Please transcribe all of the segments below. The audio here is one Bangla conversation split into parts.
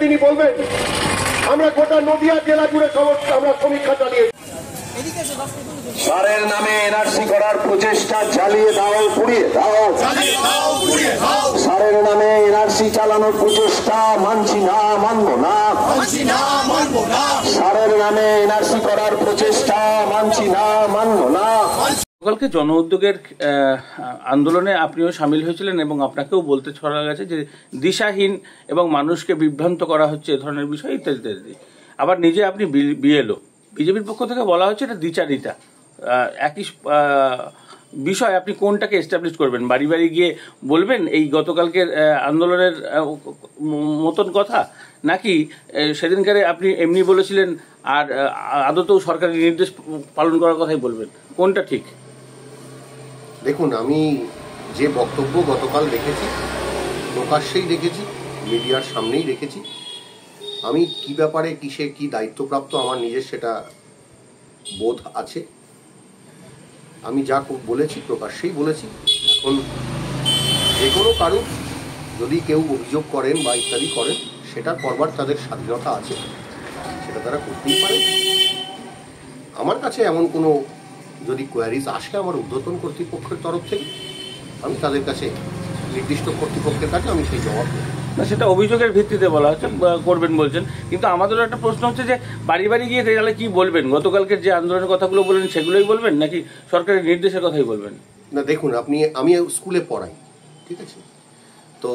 তিনি বলবেন আমরা গোটা নদিয়া জেলা জুড়ে আমরা সমীক্ষা চালিয়েছি। সারের নামে এনআরসি করার প্রচেষ্টা চালিয়ে দাও, পুড়িয়ে দাও। সারের নামে এনআরসি চালানোর প্রচেষ্টা মানছি না, মানব না। সারের নামে এনআরসি করার প্রচেষ্টা মানছি না, মানব না। গতকালকে জন উদ্যোগের আন্দোলনে আপনিও সামিল হয়েছিলেন এবং আপনাকেও বলতে ছড়া গেছে যে দিশাহীন এবং মানুষকে বিভ্রান্ত করা হচ্ছে এ ধরনের বিষয় ইত্যাদি ইত্যাদি। আবার নিজে আপনি বিএলও, বিজেপির পক্ষ থেকে বলা হচ্ছে এটা দ্বিচারিতা। একই বিষয় আপনি কোনটাকে এস্টাবলিশ করবেন? বাড়ি বাড়ি গিয়ে বলবেন এই গতকালকের আন্দোলনের মতন কথা, নাকি সেদিনকারে আপনি এমনি বলেছিলেন আর আদতেও সরকারি নির্দেশ পালন করার কথাই বলবেন? কোনটা ঠিক? দেখুন, আমি যে বক্তব্য গতকাল রেখেছি প্রকাশ্যেই রেখেছি, মিডিয়ার সামনেই রেখেছি। আমি কি ব্যাপারে কিসে কি দায়িত্বপ্রাপ্ত আমার নিজের সেটা বোধ আছে। আমি যা বলেছি প্রকাশ্যেই বলেছি। এখন যে কোনো কারণ যদি কেউ অভিযোগ করেন বা ইত্যাদি করেন, সেটা করবার তাদের স্বাধীনতা আছে, সেটা তারা করতেই পারে। আমার কাছে এমন কোনো যদি কোয়ারিজ আসে আমার ঊর্ধ্বতন কর্তৃপক্ষের তরফ থেকে, আমি তাদের কাছে নির্দিষ্ট কর্তৃপক্ষের কাছে আমি সেই জবাব দেব। না, সেটা অভিযোগের ভিত্তিতে বলা হচ্ছে করবেন বলছেন, কিন্তু আমাদেরও একটা প্রশ্ন হচ্ছে যে বাড়ি বাড়ি গিয়ে তাহলে কি বলবেন? গতকালকের যে আন্দোলনের কথাগুলো বললেন সেগুলোই বলবেন নাকি সরকারের নির্দেশের কথাই বলবেন? না দেখুন, আমি স্কুলে পড়াই, ঠিক আছে? তো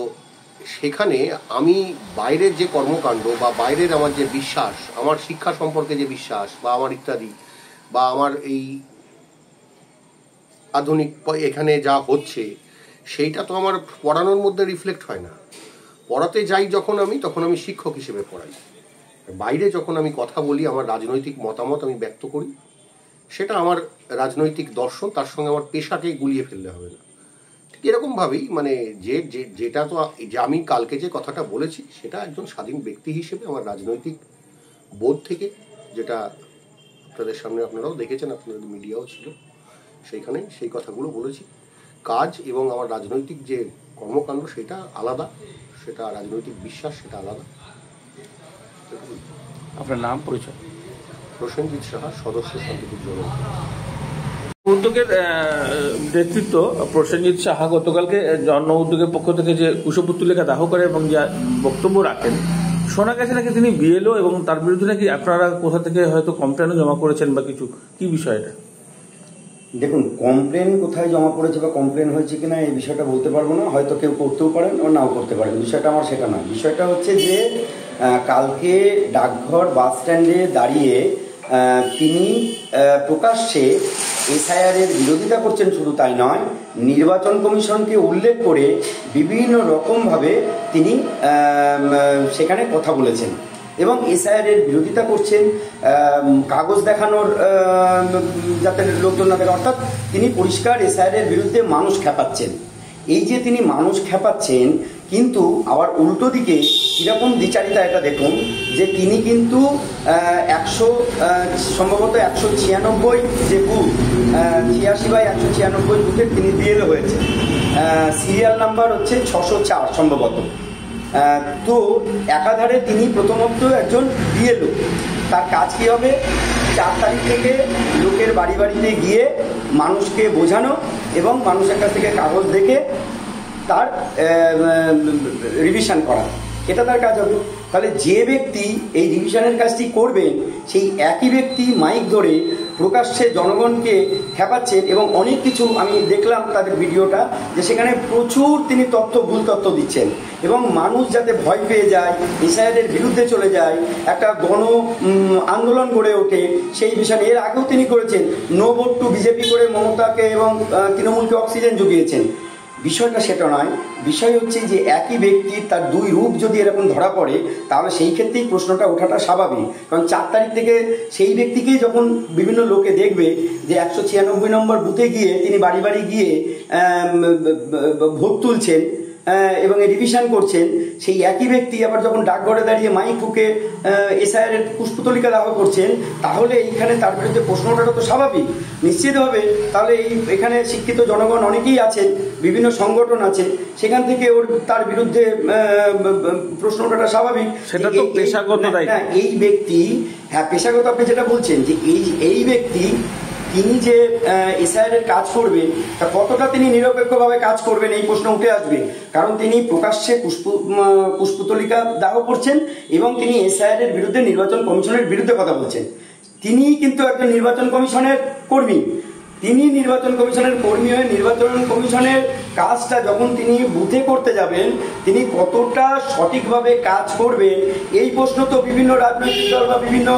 সেখানে আমি বাইরের যে কর্মকাণ্ড বা বাইরের আমার যে বিশ্বাস, আমার শিক্ষা সম্পর্কে যে বিশ্বাস বা আমার ইত্যাদি বা আমার এই আধুনিক এখানে যা হচ্ছে সেইটা তো আমার পড়ানোর মধ্যে রিফ্লেক্ট হয় না। পড়াতে যাই যখন তখন আমি শিক্ষক হিসেবে পড়াই। বাইরে যখন আমি কথা বলি, আমার রাজনৈতিক মতামত আমি ব্যক্ত করি, সেটা আমার রাজনৈতিক দর্শন, তার সঙ্গে আমার পেশাকে গুলিয়ে ফেললে হবে না। ঠিক এরকমভাবেই মানে যেটা তো যে আমি কালকে যে কথাটা বলেছি সেটা একজন স্বাধীন ব্যক্তি হিসেবে আমার রাজনৈতিক বোধ থেকে, যেটা আপনাদের সামনে আপনারাও দেখেছেন, আপনাদের মিডিয়াও ছিল, সেইখানে সেই কথাগুলো বলেছি। কাজ এবং আমার রাজনৈতিক যে কর্মকাণ্ড সেটা আলাদা, সেটা রাজনৈতিক বিশ্বাস সেটা আলাদা। আপনার নাম পরিচয়? প্রসেনজিৎ সাহা, সদস্য শান্তিপুর জন উদ্যোগের নেতৃত্ব প্রসেনজিৎ সাহা গতকালকে জন উদ্যোগের পক্ষ থেকে যে কুশপুত্তলিকা দাহ করে এবং যা বক্তব্য রাখেন, শোনা গেছে নাকি তিনি বিএলও এবং তার বিরুদ্ধে নাকি আপনারা কোথা থেকে হয়তো কমপ্লেনও জমা করেছেন বা কিছু, কি বিষয় এটা? দেখুন, কমপ্লেন কোথায় জমা পড়েছে বা কমপ্লেন হয়েছে কিনা এই বিষয়টা বলতে পারবো না। হয়তো কেউ করতেও পারেন ও নাও করতে পারেন, বিষয়টা আমার সেটা নয়। বিষয়টা হচ্ছে যে কালকে ডাকঘর বাস স্ট্যান্ডে দাঁড়িয়ে তিনি প্রকাশ্যে এসআইআরের বিরোধিতা করছেন, শুধু তাই নয়, নির্বাচন কমিশনকে উল্লেখ করে বিভিন্ন রকমভাবে তিনি সেখানে কথা বলেছেন এবং এসআইআরের বিরোধিতা করছেন, কাগজ দেখানোর যাতে লোকজন না দেখে, অর্থাৎ তিনি পরিষ্কার এসআইআরের বিরুদ্ধে মানুষ খেপাচ্ছেন। এই যে তিনি মানুষ খেপাচ্ছেন, কিন্তু আবার উল্টো দিকে কীরকম দ্বিচারিতা এটা দেখুন যে তিনি কিন্তু সম্ভবত 196 যে বুথ, 86/196 বুথের তিনি বিএলও হয়েছে, সিরিয়াল নাম্বার হচ্ছে 604 সম্ভবত। তো একাধারে তিনি প্রথমত একজন বিএলও, তার কাজ কী হবে? 4 তারিখ থেকে লোকের বাড়ি বাড়িতে গিয়ে মানুষকে বোঝানো এবং মানুষের কাছ থেকে কাগজ দেখে তার রিভিশন করা, এটা তার কাজ হবে। তাহলে যে ব্যক্তি এই রিভিশনের কাজটি করবেন, সেই একই ব্যক্তি মাইক ধরে প্রকাশ্যে জনগণকে খেপাচ্ছেন এবং অনেক কিছু আমি দেখলাম তাদের ভিডিওটা, যে সেখানে প্রচুর তিনি ভুল তথ্য দিচ্ছেন এবং মানুষ যাতে ভয় পেয়ে যায়, এসআইআরের বিরুদ্ধে চলে যায়, একটা গণ আন্দোলন গড়ে ওঠে, সেই বিষয়ে এর আগেও তিনি করেছেন। নো ভোট টু বিজেপি করে মমতাকে এবং তৃণমূলকে অক্সিজেন জুগিয়েছেন। বিষয়টা সেটা নয়, বিষয় হচ্ছে যে একই ব্যক্তির তার দুই রূপ যদি এরকম ধরা পড়ে, তাহলে সেই ক্ষেত্রেই প্রশ্নটা ওঠাটা স্বাভাবিক। কারণ 4 তারিখ থেকে সেই ব্যক্তিকেই যখন বিভিন্ন লোকে দেখবে যে 196 নম্বর বুথে গিয়ে তিনি বাড়ি বাড়ি গিয়ে ভোট তুলছেন, এবং রিভিশন করছেন, সেই একই ব্যক্তি আবার যখন ডাকঘরে দাঁড়িয়ে মাইক ফুঁকে এসআইআর এর পুষ্পতলিকা দাহ করছেন, তাহলে এইখানে তার বিরুদ্ধে প্রশ্ন ওঠাটা তো স্বাভাবিক নিশ্চিতভাবে। তাহলে এখানে শিক্ষিত জনগণ অনেকেই আছেন, বিভিন্ন সংগঠন আছে, সেখান থেকে তার বিরুদ্ধে প্রশ্ন ওঠাটা স্বাভাবিক। সেটা তো পেশাগত দায়িত্ব। এই ব্যক্তি, হ্যাঁ পেশাগত, আপনি যেটা বলছেন যে এই ব্যক্তি তিনি যে এসআইআর এর কাজ করবেন তা কতটা তিনি নিরপেক্ষভাবে কাজ করবেন এই প্রশ্ন উঠে আসবে। কারণ তিনি প্রকাশ্যে পুষ্পতলিকা দাহ করছেন এবং তিনি এসআইআর এর বিরুদ্ধে নির্বাচন কমিশনের বিরুদ্ধে কথা বলছেন। তিনি কিন্তু একজন নির্বাচন কমিশনের কর্মী। তিনি নির্বাচন কমিশনের কর্মী হয়ে নির্বাচন কমিশনের কাজটা যখন তিনি বুথে করতে যাবেন, তিনি কতটা সঠিকভাবে কাজ করবেন এই প্রশ্ন তো বিভিন্ন রাজনৈতিক দল বা বিভিন্ন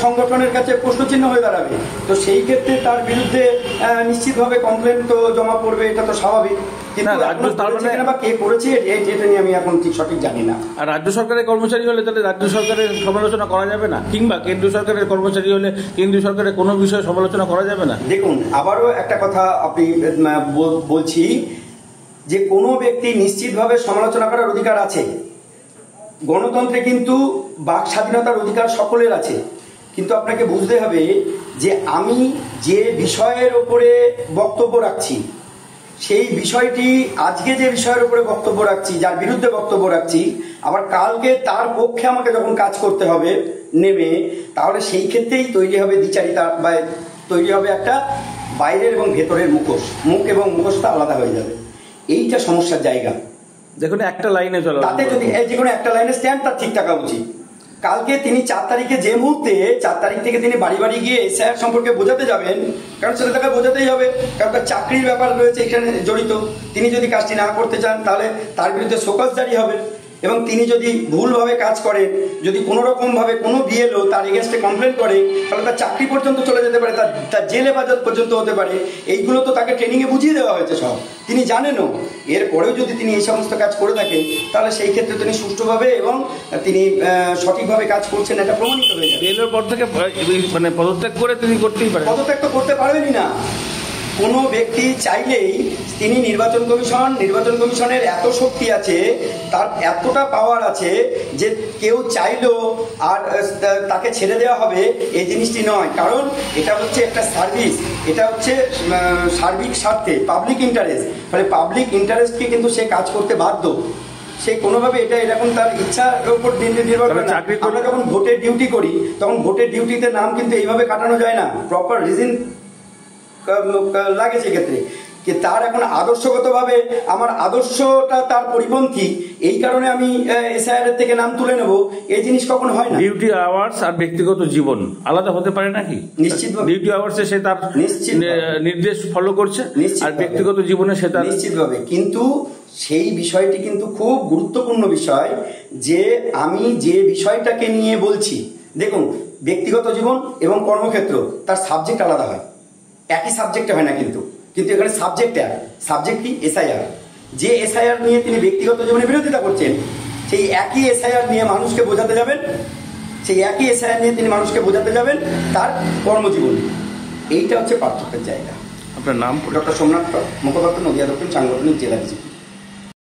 সংগঠনের কাছে প্রশ্নচিহ্ন হয়ে দাঁড়াবে। তো সেই ক্ষেত্রে তার বিরুদ্ধে নিশ্চিতভাবে কমপ্লেন তো জমা পড়বে, এটা তো স্বাভাবিক। কিন্তু কে করেছে এটা নিয়ে আমি এখন ঠিক সঠিক জানি না। আর রাজ্য সরকারের কর্মচারী হলে তাহলে রাজ্য সরকারের সমালোচনা করা যাবে না, কিংবা কেন্দ্রীয় সরকারের কর্মচারী হলে কেন্দ্রীয় সরকারের কোনো বিষয়ে সমালোচনা করা যাবে না? দেখুন, আবারও একটা কথা আপনি বলছি যে কোনো ব্যক্তি নিশ্চিতভাবে সমালোচনা করার অধিকার আছে। গণতন্ত্রে কিন্তু বাক স্বাধীনতার অধিকার সকলের আছে। কিন্তু আপনাকে বুঝতে হবে যে আমি যে বিষয়ের উপরে বক্তব্য রাখছি, সেই বিষয়টি আজকে যে বিষয়ের উপরে বক্তব্য রাখছি, যার বিরুদ্ধে বক্তব্য রাখছি, আবার কালকে তার পক্ষে আমাকে যখন কাজ করতে হবে নেমে, তাহলে সেই ক্ষেত্রেই তৈরি হবে দ্বিচারিতা, বা তৈরি হবে একটা বাইরের এবং ভেতরের মুখোশ। মুখ এবং মুখোশটা আলাদা হয়ে যাবে, এইটা সমস্যার জায়গা। দেখুন, একটা লাইনে চলো, তাতে যদি যে কোনো একটা লাইনে স্ট্যান্ড তার ঠিক থাকা উচিত। কালকে তিনি 4 তারিখে যে মুহূর্তে 4 তারিখ থেকে তিনি বাড়ি বাড়ি গিয়ে এসআইআর সম্পর্কে বোঝাতে যাবেন, কারণ সেটা তাকে বোঝাতেই হবে, কারণ তার চাকরির ব্যাপার রয়েছে এখানে জড়িত। তিনি যদি কাজটি না করতে চান তাহলে তার বিরুদ্ধে শোকজ জারি হবে। এবং তিনি যদি ভুলভাবে কাজ করেন, যদি কোনো রকমভাবে কোনো বিএলও তার এগেনস্টে কমপ্লেন করে, তাহলে তার চাকরি পর্যন্ত চলে যেতে পারে, তার জেল হেফাজত পর্যন্ত হতে পারে। এইগুলো তো তাকে ট্রেনিংয়ে বুঝিয়ে দেওয়া হয়েছে সব, তিনি জানেনও। এরপরেও যদি তিনি এই সমস্ত কাজ করে থাকেন, তাহলে সেই ক্ষেত্রে তিনি সুষ্ঠুভাবে এবং তিনি সঠিকভাবে কাজ করছেন এটা প্রমাণিত হয়ে যাবে। জেলের পর থেকে মানে পদত্যাগ করে তিনি করতেই পারেন। পদত্যাগ তো করতে পারবেনই না। কোনো ব্যক্তি চাইলেই তিনি নির্বাচন কমিশনের এত শক্তি আছে, তার এতটা পাওয়ার আছে যে কেউ চাইলেও আর তাকে ছেড়ে দেওয়া হবে এই জিনিসটি নয়। কারণ এটা হচ্ছে একটা সার্ভিস, এটা হচ্ছে সার্বিক স্বার্থে, পাবলিক ইন্টারেস্ট। ফলে পাবলিক ইন্টারেস্টকে কিন্তু সে কাজ করতে বাধ্য। সে কোনোভাবে এটা এরকম তার ইচ্ছার উপর নির্ভর করে না। আমরা যখন ভোটের ডিউটি করি, তখন ভোটের ডিউটিতে নাম কিন্তু এইভাবে কাটানো যায় না, প্রপার রিজন লাগে সেক্ষেত্রে। যে তার এখন আদর্শগতভাবে আমার আদর্শটা তার পরিপন্থী, এই কারণে আমি এসআইআর থেকে নাম তুলে নেব, এই জিনিস কখন হয় না। ডিউটি আওয়ার্স আর ব্যক্তিগত জীবন আলাদা হতে পারে নাকি? নিশ্চিতভাবে। ডিউটি আওয়ার্সে সে তার নির্দেশ ফলো করছে, আর ব্যক্তিগত জীবনে সে তার নিশ্চিতভাবে। কিন্তু সেই বিষয়টি কিন্তু খুব গুরুত্বপূর্ণ বিষয়, যে আমি যে বিষয়টাকে নিয়ে বলছি, দেখুন ব্যক্তিগত জীবন এবং কর্মক্ষেত্র তার সাবজেক্ট আলাদা হয়, একই সাবজেক্টে হয় না। কিন্তু এখানে সাবজেক্ট সাবজেক্ট কি? এসআইআর। যে এসআইআর নিয়ে তিনি ব্যক্তিগত জীবনে বিরোধিতা করছেন, সেই একই এসআইআর নিয়ে মানুষকে বোঝাতে যাবেন, তার কর্মজীবন। এইটা হচ্ছে পার্থক্যের জায়গা। আপনার নাম? ডক্টর সোমনাথ মুখোপাধ্যায়, নদিয়া দক্ষিণ সাংগঠনিক জেলা বিজেপি।